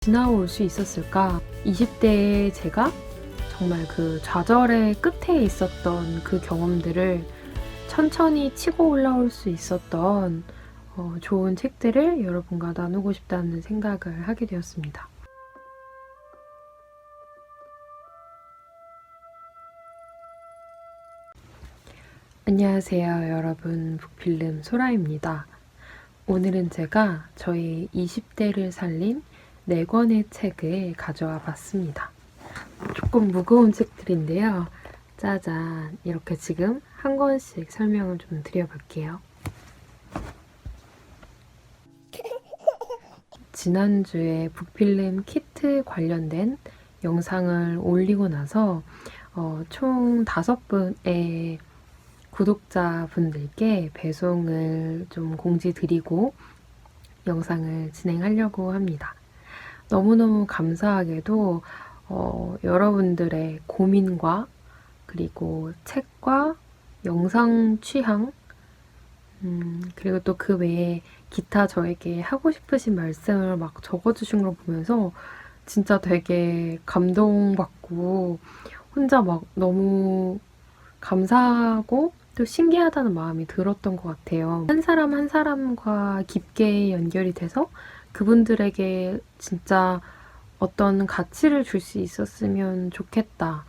지나올 수 있었을까? 20대의 제가 정말 그 좌절의 끝에 있었던 그 경험들을 천천히 치고 올라올 수 있었던 좋은 책들을 여러분과 나누고 싶다는 생각을 하게 되었습니다. 안녕하세요, 여러분. 북필름 소라입니다. 오늘은 제가 저희 20대를 살린 4권의 책을 가져와 봤습니다. 조금 무거운 책들인데요. 짜잔, 이렇게 지금 한 권씩 설명을 좀 드려볼게요. 지난주에 북필름 키트 관련된 영상을 올리고 나서 총 5분의 구독자분들께 배송을 좀 공지 드리고 영상을 진행하려고 합니다. 너무너무 감사하게도 여러분들의 고민과 그리고 책과 영상 취향 그리고 또 그 외에 기타 저에게 하고 싶으신 말씀을 막 적어주신 걸 보면서 진짜 되게 감동받고 혼자 막 너무 감사하고 또 신기하다는 마음이 들었던 것 같아요. 한 사람 한 사람과 깊게 연결이 돼서 그분들에게 진짜 어떤 가치를 줄 수 있었으면 좋겠다라고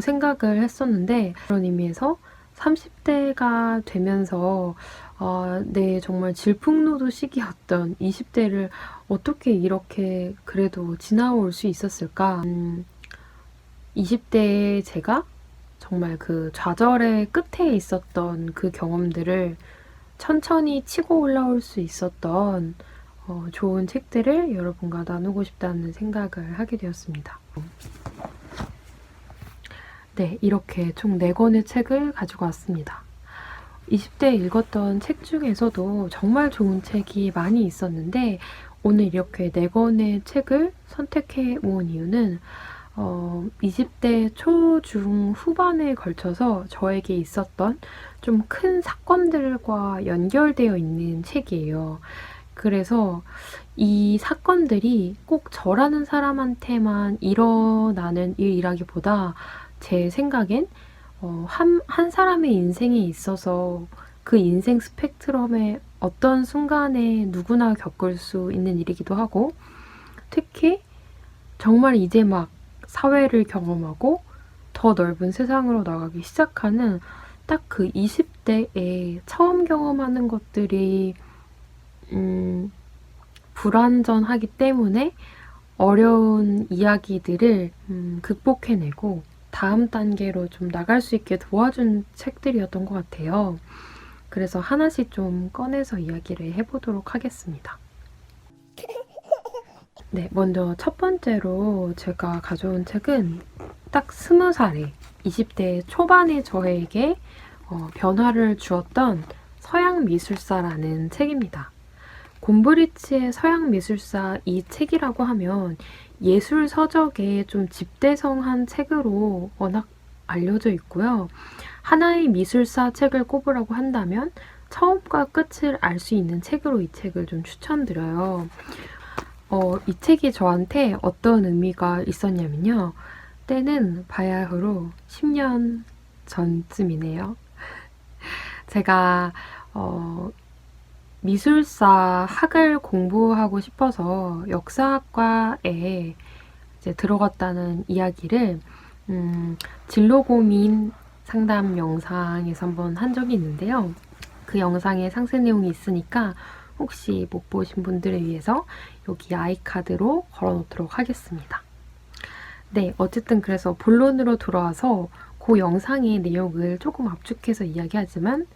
생각을 했었는데, 그런 의미에서 30대가 되면서 네, 정말 질풍노도 시기였던 20대를 어떻게 이렇게 그래도 지나올 수 있었을까? 20대의 제가 정말 그 좌절의 끝에 있었던 그 경험들을 천천히 치고 올라올 수 있었던 좋은 책들을 여러분과 나누고 싶다는 생각을 하게 되었습니다. 네, 이렇게 총 4권의 책을 가지고 왔습니다. 20대에 읽었던 책 중에서도 정말 좋은 책이 많이 있었는데 오늘 이렇게 4권의 책을 선택해 모은 이유는 20대 초, 중, 후반에 걸쳐서 저에게 있었던 좀 큰 사건들과 연결되어 있는 책이에요. 그래서 이 사건들이 꼭 저라는 사람한테만 일어나는 일이라기보다 제 생각엔 한 사람의 인생에 있어서 그 인생 스펙트럼의 어떤 순간에 누구나 겪을 수 있는 일이기도 하고, 특히 정말 이제 막 사회를 경험하고 더 넓은 세상으로 나가기 시작하는 딱 그 20대에 처음 경험하는 것들이 불완전하기 때문에 어려운 이야기들을 극복해내고 다음 단계로 좀 나갈 수 있게 도와준 책들이었던 것 같아요. 그래서 하나씩 좀 꺼내서 이야기를 해보도록 하겠습니다. 네, 먼저 첫 번째로 제가 가져온 책은 딱 20살에 20대 초반의 저에게 변화를 주었던 서양미술사라는 책입니다. 곰브리치의 서양미술사 이 책이라고 하면 예술 서적에 좀 집대성한 책으로 워낙 알려져 있고요. 하나의 미술사 책을 꼽으라고 한다면 처음과 끝을 알 수 있는 책으로 이 책을 좀 추천드려요. 이 책이 저한테 어떤 의미가 있었냐면요. 때는 바야흐로 10년 전쯤이네요. 제가 미술사 학을 공부하고 싶어서 역사학과에 이제 들어갔다는 이야기를 진로 고민 상담 영상에서 한번 한 적이 있는데요. 그 영상에 상세 내용이 있으니까 혹시 못 보신 분들을 위해서 여기 아이카드로 걸어놓도록 하겠습니다. 네, 어쨌든 그래서 본론으로 돌아와서 그 영상의 내용을 조금 압축해서 이야기하지만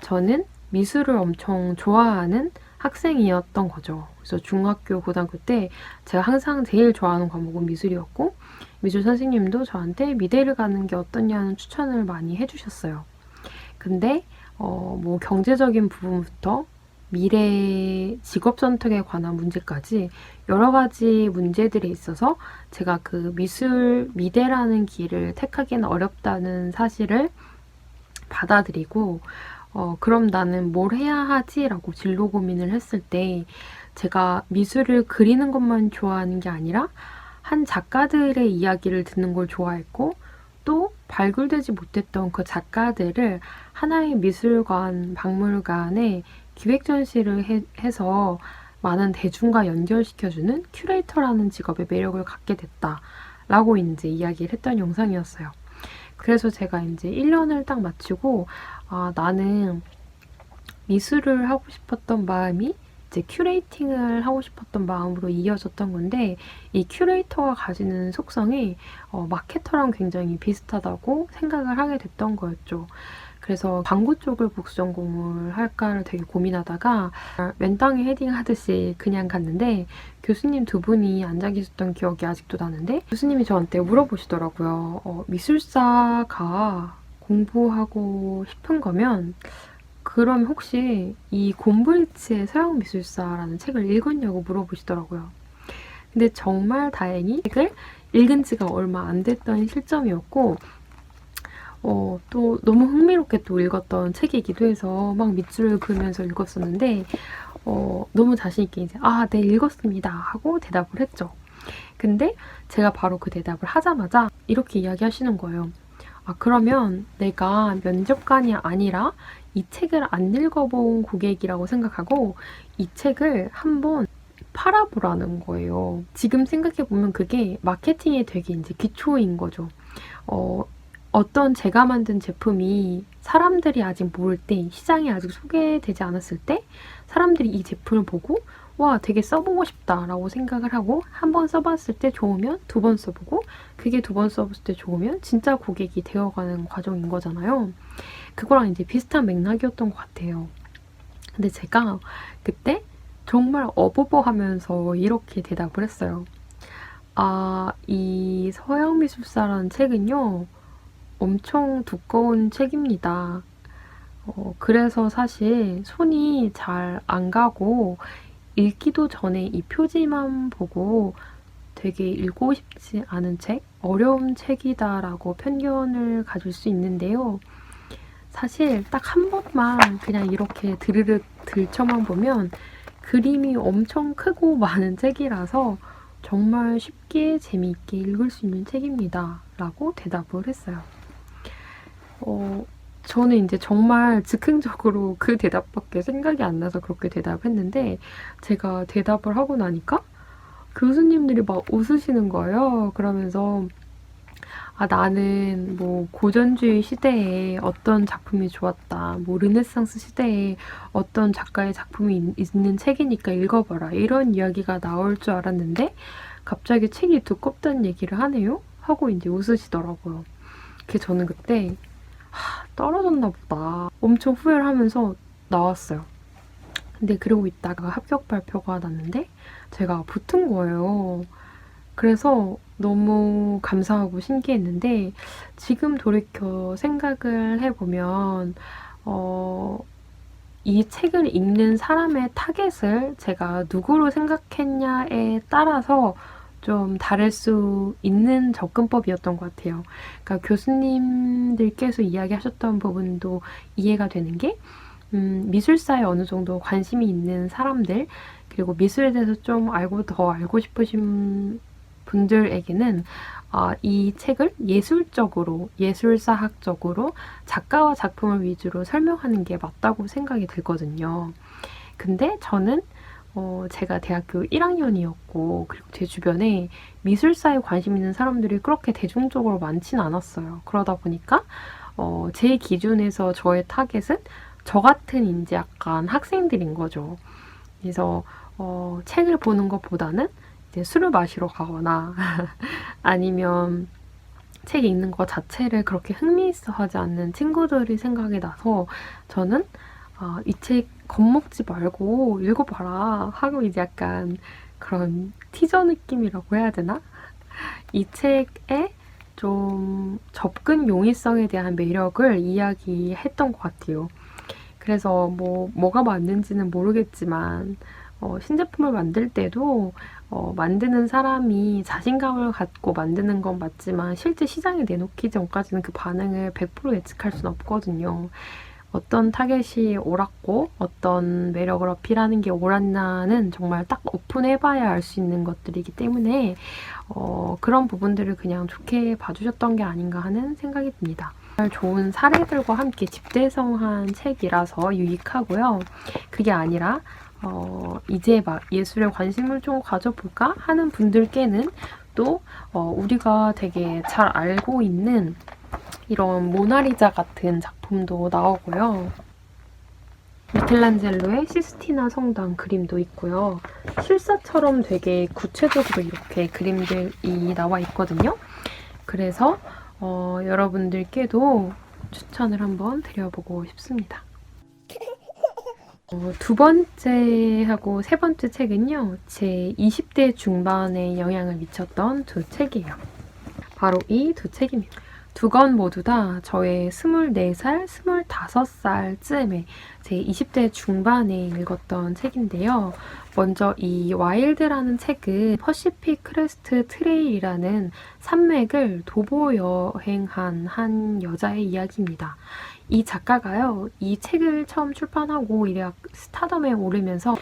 저는 미술을 엄청 좋아하는 학생이었던 거죠. 그래서 중학교, 고등학교 때 제가 항상 제일 좋아하는 과목은 미술이었고 미술 선생님도 저한테 미대를 가는 게 어떠냐는 추천을 많이 해주셨어요. 근데 뭐 경제적인 부분부터 미래 직업 선택에 관한 문제까지 여러 가지 문제들이 있어서 제가 그 미술 미대라는 길을 택하기는 어렵다는 사실을 받아들이고 그럼 나는 뭘 해야 하지? 라고 진로 고민을 했을 때 제가 미술을 그리는 것만 좋아하는 게 아니라 한 작가들의 이야기를 듣는 걸 좋아했고 또 발굴되지 못했던 그 작가들을 하나의 미술관, 박물관에 기획 전시를 해서 많은 대중과 연결시켜주는 큐레이터라는 직업의 매력을 갖게 됐다라고 이제 이야기를 했던 영상이었어요. 그래서 제가 이제 1년을 딱 마치고 나는 미술을 하고 싶었던 마음이 이제 큐레이팅을 하고 싶었던 마음으로 이어졌던 건데 이 큐레이터가 가지는 속성이 마케터랑 굉장히 비슷하다고 생각을 하게 됐던 거였죠. 그래서 광고 쪽을 복수 전공을 할까를 되게 고민하다가 맨 땅에 헤딩하듯이 그냥 갔는데 교수님 두 분이 앉아 계셨던 기억이 아직도 나는데 교수님이 저한테 물어보시더라고요. 미술사가 공부하고 싶은 거면 그럼 혹시 이 곰브리츠의 서양미술사라는 책을 읽었냐고 물어보시더라고요. 근데 정말 다행히 책을 읽은 지가 얼마 안 됐던 시점이었고 또 너무 흥미롭게 또 읽었던 책이기도 해서 막 밑줄을 그으면서 읽었었는데 너무 자신있게 이제 네 읽었습니다 하고 대답을 했죠. 근데 제가 바로 그 대답을 하자마자 이렇게 이야기하시는 거예요. 그러면 내가 면접관이 아니라 이 책을 안 읽어본 고객이라고 생각하고 이 책을 한번 팔아보라는 거예요. 지금 생각해보면 그게 마케팅의 되게 이제 기초인 거죠. 어떤 제가 만든 제품이 사람들이 아직 모를 때, 시장에 아직 소개되지 않았을 때 사람들이 이 제품을 보고 와 되게 써보고 싶다라고 생각을 하고 한 번 써봤을 때 좋으면 두 번 써보고 그게 두 번 써봤을 때 좋으면 진짜 고객이 되어가는 과정인 거잖아요. 그거랑 이제 비슷한 맥락이었던 것 같아요. 근데 제가 그때 정말 어버버하면서 이렇게 대답을 했어요. 이 서양미술사라는 책은요 엄청 두꺼운 책입니다. 그래서 사실 손이 잘 안 가고 읽기도 전에 이 표지만 보고 되게 읽고 싶지 않은 책, 어려운 책이다라고 편견을 가질 수 있는데요. 사실 딱 한 번만 그냥 이렇게 드르륵 들쳐만 보면 그림이 엄청 크고 많은 책이라서 정말 쉽게 재미있게 읽을 수 있는 책입니다. 라고 대답을 했어요. 저는 이제 정말 즉흥적으로 그 대답밖에 생각이 안 나서 그렇게 대답을 했는데 제가 대답을 하고 나니까 교수님들이 막 웃으시는 거예요. 그러면서 나는 뭐 고전주의 시대에 어떤 작품이 좋았다. 뭐 르네상스 시대에 어떤 작가의 작품이 있는 책이니까 읽어봐라. 이런 이야기가 나올 줄 알았는데 갑자기 책이 두껍다는 얘기를 하네요? 하고 이제 웃으시더라고요. 그래서 저는 그때 떨어졌나 보다. 엄청 후회를 하면서 나왔어요. 근데 그러고 있다가 합격 발표가 났는데 제가 붙은 거예요. 그래서 너무 감사하고 신기했는데 지금 돌이켜 생각을 해보면 이 책을 읽는 사람의 타겟을 제가 누구로 생각했냐에 따라서 좀 다를 수 있는 접근법이었던 것 같아요. 그러니까 교수님들께서 이야기하셨던 부분도 이해가 되는 게 미술사에 어느 정도 관심이 있는 사람들 그리고 미술에 대해서 좀 더 알고 싶으신 분들에게는 이 책을 예술적으로, 예술사학적으로 작가와 작품을 위주로 설명하는 게 맞다고 생각이 들거든요. 근데 저는 제가 대학교 1학년이었고 그리고 제 주변에 미술사에 관심 있는 사람들이 그렇게 대중적으로 많지는 않았어요. 그러다 보니까 제 기준에서 저의 타겟은 저 같은 이제 약간 학생들인 거죠. 그래서 책을 보는 것보다는 이제 술을 마시러 가거나 아니면 책 읽는 것 자체를 그렇게 흥미있어 하지 않는 친구들이 생각이 나서 저는 이 책 겁먹지 말고 읽어봐라 하고 이제 약간 그런 티저 느낌이라고 해야 되나? 이 책의 좀 접근 용이성에 대한 매력을 이야기했던 것 같아요. 그래서 뭐가 맞는지는 모르겠지만 신제품을 만들 때도 만드는 사람이 자신감을 갖고 만드는 건 맞지만 실제 시장에 내놓기 전까지는 그 반응을 100% 예측할 수는 없거든요. 어떤 타겟이 옳았고 어떤 매력을 어필하는 게 옳았나는 정말 딱 오픈해봐야 알 수 있는 것들이기 때문에 그런 부분들을 그냥 좋게 봐주셨던 게 아닌가 하는 생각이 듭니다. 정말 좋은 사례들과 함께 집대성한 책이라서 유익하고요. 그게 아니라 이제 막 예술에 관심을 좀 가져볼까 하는 분들께는 또 우리가 되게 잘 알고 있는 이런 모나리자 같은 작품도 나오고요. 미켈란젤로의 시스티나 성당 그림도 있고요. 실사처럼 되게 구체적으로 이렇게 그림들이 나와 있거든요. 그래서 여러분들께도 추천을 한번 드려보고 싶습니다. 두 번째하고 세 번째 책은요. 제 20대 중반에 영향을 미쳤던 두 책이에요. 바로 이 두 책입니다. 두 권 모두 다 저의 24살, 25살쯤에 제 20대 중반에 읽었던 책인데요. 먼저 이 와일드라는 책은 퍼시픽 크레스트 트레일이라는 산맥을 도보 여행한 한 여자의 이야기입니다. 이 작가가요. 이 책을 처음 출판하고 이래 스타덤에 오르면서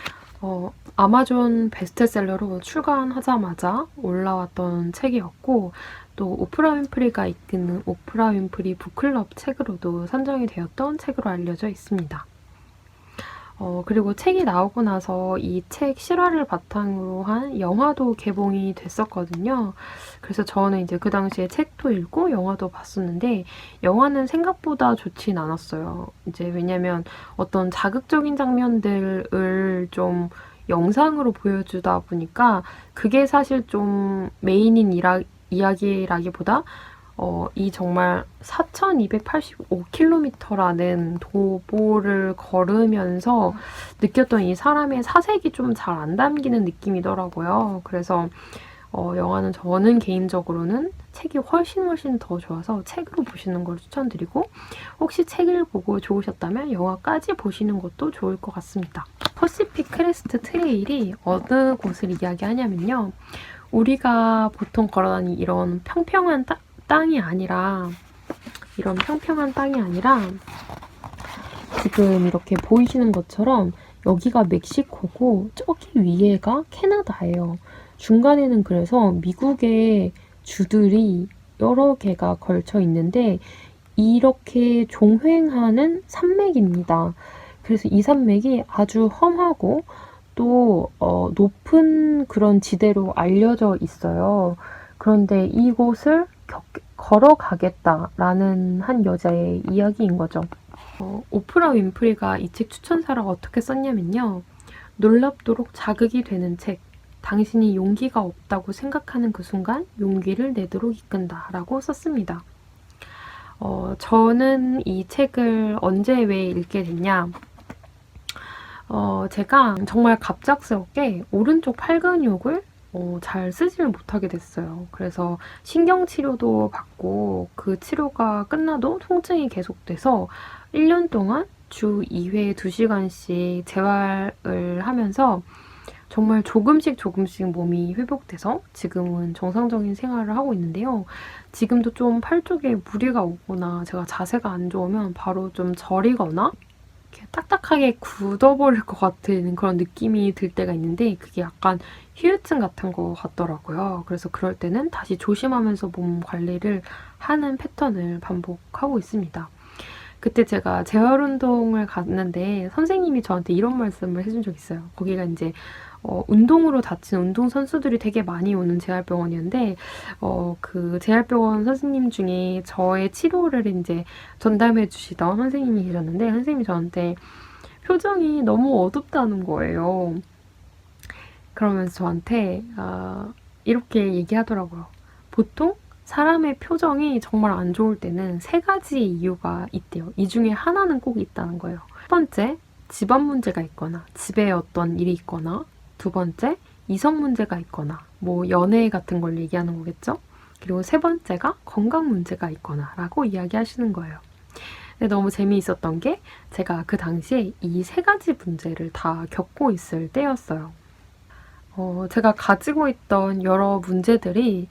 아마존 베스트셀러로 출간하자마자 올라왔던 책이었고 또 오프라 윈프리가 이끄는 오프라 윈프리 북클럽 책으로도 선정이 되었던 책으로 알려져 있습니다. 그리고 책이 나오고 나서 이 책 실화를 바탕으로 한 영화도 개봉이 됐었거든요. 그래서 저는 이제 그 당시에 책도 읽고 영화도 봤었는데 영화는 생각보다 좋진 않았어요. 이제 왜냐면 어떤 자극적인 장면들을 좀 영상으로 보여주다 보니까 그게 사실 좀 메인인 이야기라기보다 이 정말 4,285km라는 도보를 걸으면서 느꼈던 이 사람의 사색이 좀 잘 안 담기는 느낌이더라고요. 그래서 영화는 저는 개인적으로는 책이 훨씬 더 좋아서 책으로 보시는 걸 추천드리고 혹시 책을 보고 좋으셨다면 영화까지 보시는 것도 좋을 것 같습니다. 퍼시픽 크레스트 트레일이 어느 곳을 이야기하냐면요. 우리가 보통 걸어다니는 이런 평평한 땅이 아니라 지금 이렇게 보이시는 것처럼 여기가 멕시코고 저기 위에가 캐나다예요. 중간에는 그래서 미국의 주들이 여러 개가 걸쳐 있는데 이렇게 종횡하는 산맥입니다. 그래서 이 산맥이 아주 험하고 또 높은 그런 지대로 알려져 있어요. 그런데 이곳을 걸어가겠다라는 한 여자의 이야기인 거죠. 오프라 윈프리가 이 책 추천사를 어떻게 썼냐면요. 놀랍도록 자극이 되는 책. 당신이 용기가 없다고 생각하는 그 순간 용기를 내도록 이끈다 라고 썼습니다. 저는 이 책을 언제 왜 읽게 됐냐. 제가 정말 갑작스럽게 오른쪽 팔 근육을 잘 쓰지를 못하게 됐어요. 그래서 신경치료도 받고 그 치료가 끝나도 통증이 계속돼서 1년 동안 주 2회 2시간씩 재활을 하면서 정말 조금씩 몸이 회복돼서 지금은 정상적인 생활을 하고 있는데요. 지금도 좀 팔 쪽에 무리가 오거나 제가 자세가 안 좋으면 바로 좀 저리거나 이렇게 딱딱하게 굳어버릴 것 같은 그런 느낌이 들 때가 있는데 그게 약간 휴유증 같은 거 같더라고요. 그래서 그럴 때는 다시 조심하면서 몸 관리를 하는 패턴을 반복하고 있습니다. 그때 제가 재활운동을 갔는데 선생님이 저한테 이런 말씀을 해준 적 있어요. 거기가 이제 운동으로 다친 운동선수들이 되게 많이 오는 재활병원이었는데 그 재활병원 선생님 중에 저의 치료를 이제 전담해 주시던 선생님이 계셨는데 선생님이 저한테 표정이 너무 어둡다는 거예요. 그러면서 저한테 이렇게 얘기하더라고요. 보통 사람의 표정이 정말 안 좋을 때는 3가지의 이유가 있대요. 이 중에 하나는 꼭 있다는 거예요. 첫 번째, 집안 문제가 있거나 집에 어떤 일이 있거나 두 번째, 이성 문제가 있거나 뭐 연애 같은 걸 얘기하는 거겠죠? 그리고 세 번째가 건강 문제가 있거나 라고 이야기하시는 거예요. 근데 너무 재미있었던 게 제가 그 당시에 이 3가지 문제를 다 겪고 있을 때였어요. 제가 가지고 있던 여러 문제들이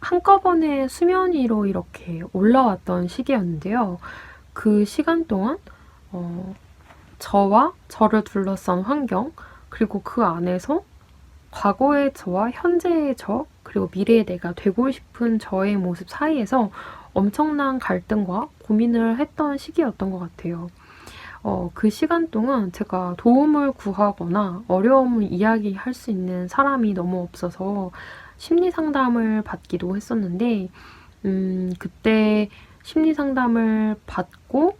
한꺼번에 수면 위로 이렇게 올라왔던 시기였는데요. 그 시간 동안 저와 저를 둘러싼 환경, 그리고 그 안에서 과거의 저와 현재의 저, 그리고 미래의 내가 되고 싶은 저의 모습 사이에서 엄청난 갈등과 고민을 했던 시기였던 것 같아요. 그 시간 동안 제가 도움을 구하거나 어려움을 이야기할 수 있는 사람이 너무 없어서 심리 상담을 받기도 했었는데, 그때 심리 상담을 받고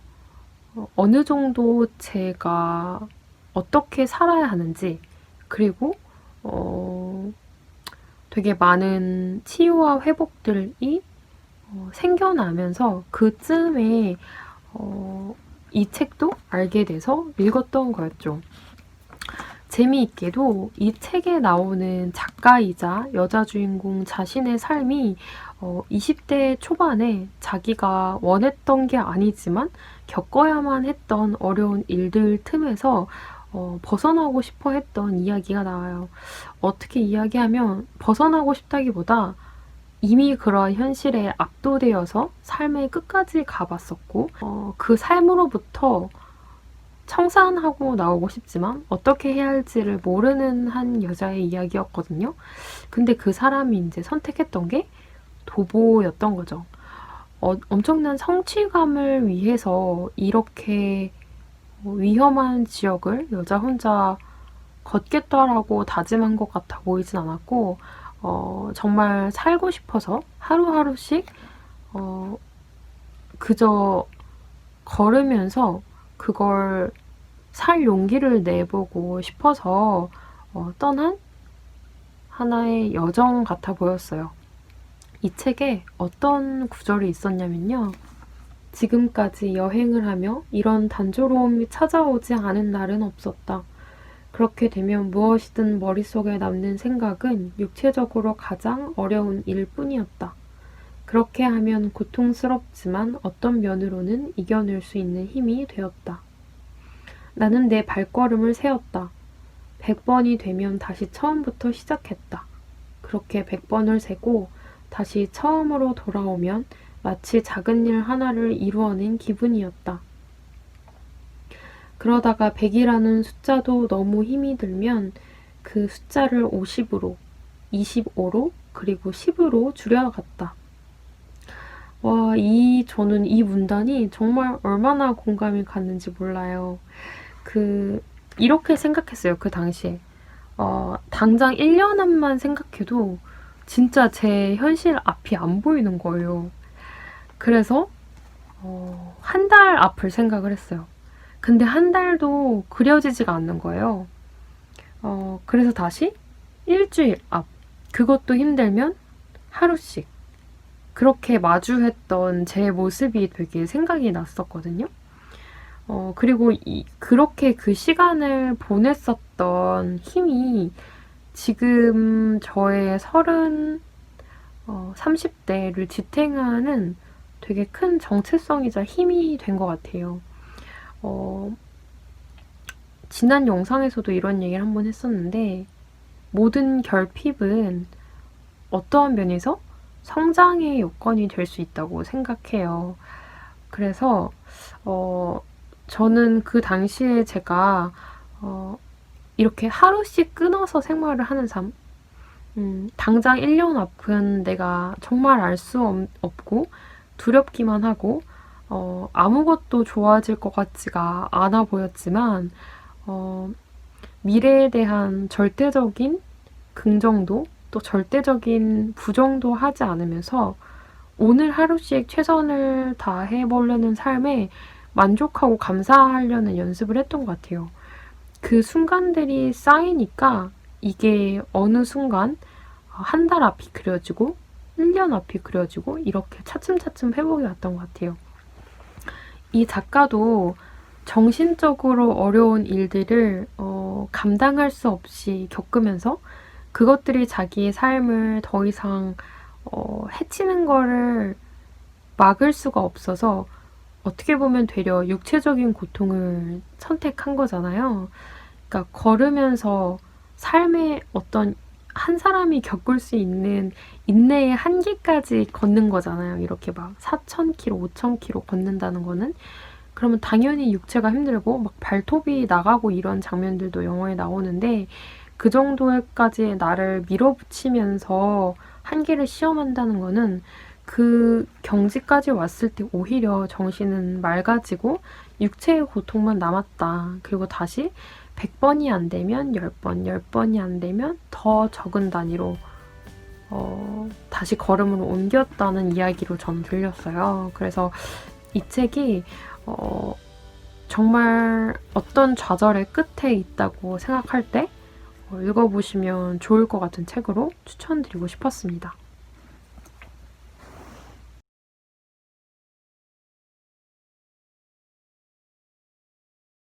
어느 정도 제가 어떻게 살아야 하는지, 그리고 되게 많은 치유와 회복들이 생겨나면서 그쯤에 이 책도 알게 돼서 읽었던 거였죠. 재미있게도 이 책에 나오는 작가이자 여자 주인공 자신의 삶이 20대 초반에 자기가 원했던 게 아니지만 겪어야만 했던 어려운 일들 틈에서 벗어나고 싶어 했던 이야기가 나와요. 어떻게 이야기하면 벗어나고 싶다기보다 이미 그러한 현실에 압도되어서 삶의 끝까지 가봤었고 그 삶으로부터 청산하고 나오고 싶지만 어떻게 해야 할지를 모르는 한 여자의 이야기였거든요. 근데 그 사람이 이제 선택했던 게 도보였던 거죠. 엄청난 성취감을 위해서 이렇게 위험한 지역을 여자 혼자 걷겠다라고 다짐한 것 같아 보이진 않았고, 정말 살고 싶어서 하루하루씩 그저 걸으면서 그걸 살 용기를 내보고 싶어서 떠난 하나의 여정 같아 보였어요. 이 책에 어떤 구절이 있었냐면요. 지금까지 여행을 하며 이런 단조로움이 찾아오지 않은 날은 없었다. 그렇게 되면 무엇이든 머릿속에 남는 생각은 육체적으로 가장 어려운 일뿐이었다. 그렇게 하면 고통스럽지만 어떤 면으로는 이겨낼 수 있는 힘이 되었다. 나는 내 발걸음을 세웠다. 100번이 되면 다시 처음부터 시작했다. 그렇게 100번을 세고 다시 처음으로 돌아오면 마치 작은 일 하나를 이루어낸 기분이었다. 그러다가 100이라는 숫자도 너무 힘이 들면 그 숫자를 50으로, 25로, 그리고 10으로 줄여갔다. 와, 저는 이 문단이 정말 얼마나 공감이 갔는지 몰라요. 이렇게 생각했어요, 그 당시에. 당장 1년 앞만 생각해도 진짜 제 현실 앞이 안 보이는 거예요. 그래서, 한 달 앞을 생각을 했어요. 근데 한 달도 그려지지가 않는 거예요. 그래서 다시 일주일 앞. 그것도 힘들면 하루씩. 그렇게 마주했던 제 모습이 되게 생각이 났었거든요. 그리고 그렇게 그 시간을 보냈었던 힘이 지금 저의 30대를 지탱하는 되게 큰 정체성이자 힘이 된 것 같아요. 지난 영상에서도 이런 얘기를 한번 했었는데, 모든 결핍은 어떠한 면에서 성장의 요건이 될 수 있다고 생각해요. 그래서 저는 그 당시에 제가 이렇게 하루씩 끊어서 생활을 하는 삶, 당장 1년 앞은 내가 정말 알 수 없고 두렵기만 하고 아무것도 좋아질 것 같지가 않아 보였지만 미래에 대한 절대적인 긍정도 또 절대적인 부정도 하지 않으면서 오늘 하루씩 최선을 다해보려는 삶에 만족하고 감사하려는 연습을 했던 것 같아요. 그 순간들이 쌓이니까 이게 어느 순간 한 달 앞이 그려지고 1년 앞이 그려지고 이렇게 차츰차츰 회복이 왔던 것 같아요. 이 작가도 정신적으로 어려운 일들을 감당할 수 없이 겪으면서 그것들이 자기의 삶을 더 이상 해치는 거를 막을 수가 없어서 어떻게 보면 되려 육체적인 고통을 선택한 거잖아요. 그러니까 걸으면서 삶의 어떤 한 사람이 겪을 수 있는 인내의 한계까지 걷는 거잖아요. 이렇게 막 4,000km, 5,000km 걷는다는 거는. 그러면 당연히 육체가 힘들고 막 발톱이 나가고 이런 장면들도 영화에 나오는데 그 정도까지 나를 밀어붙이면서 한계를 시험한다는 거는 그 경지까지 왔을 때 오히려 정신은 맑아지고 육체의 고통만 남았다. 그리고 다시 100번이 안 되면 10번, 10번이 안 되면 더 적은 단위로 다시 걸음을 옮겼다는 이야기로 저는 들렸어요. 그래서 이 책이 정말 어떤 좌절의 끝에 있다고 생각할 때 읽어보시면 좋을 것 같은 책으로 추천드리고 싶었습니다.